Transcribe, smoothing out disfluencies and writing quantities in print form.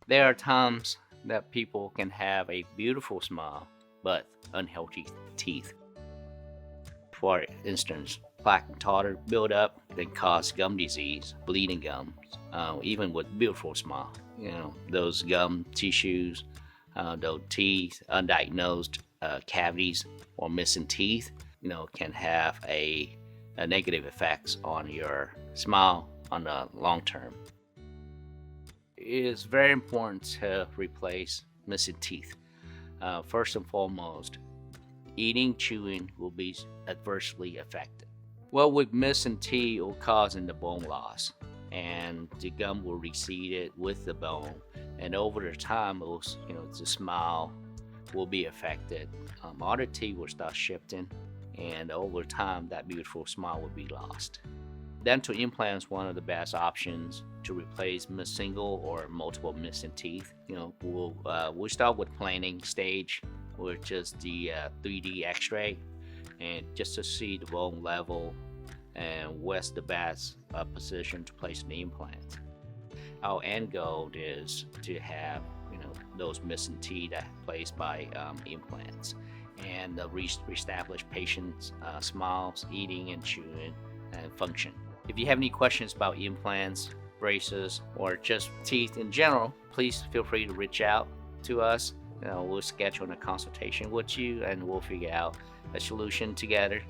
There are times that people can have a beautiful smile but unhealthy teeth. For instance, plaque and tartar buildup that cause gum disease, bleeding gums, even with beautiful smile. Those gum tissues, those teeth, undiagnosed cavities or missing teeth, can have a negative effects on your smile on the long term. It is very important to replace missing teeth. First and foremost, eating, chewing will be adversely affected. Well, with missing teeth, it will cause the bone loss, and the gum will recede it with the bone, and over the time, it will, the smile will be affected. All the teeth will start shifting, and over time, that beautiful smile will be lost. Dental implants one of the best options to replace single or multiple missing teeth. We'll start with planning stage, which is the 3D X-ray, and just to see the bone level and what's the best position to place the implant. Our end goal is to have those missing teeth placed by implants, and reestablish patients' smiles, eating and chewing, and function. If you have any questions about implants, braces, or just teeth in general, please feel free to reach out to us. We'll schedule a consultation with you and we'll figure out a solution together.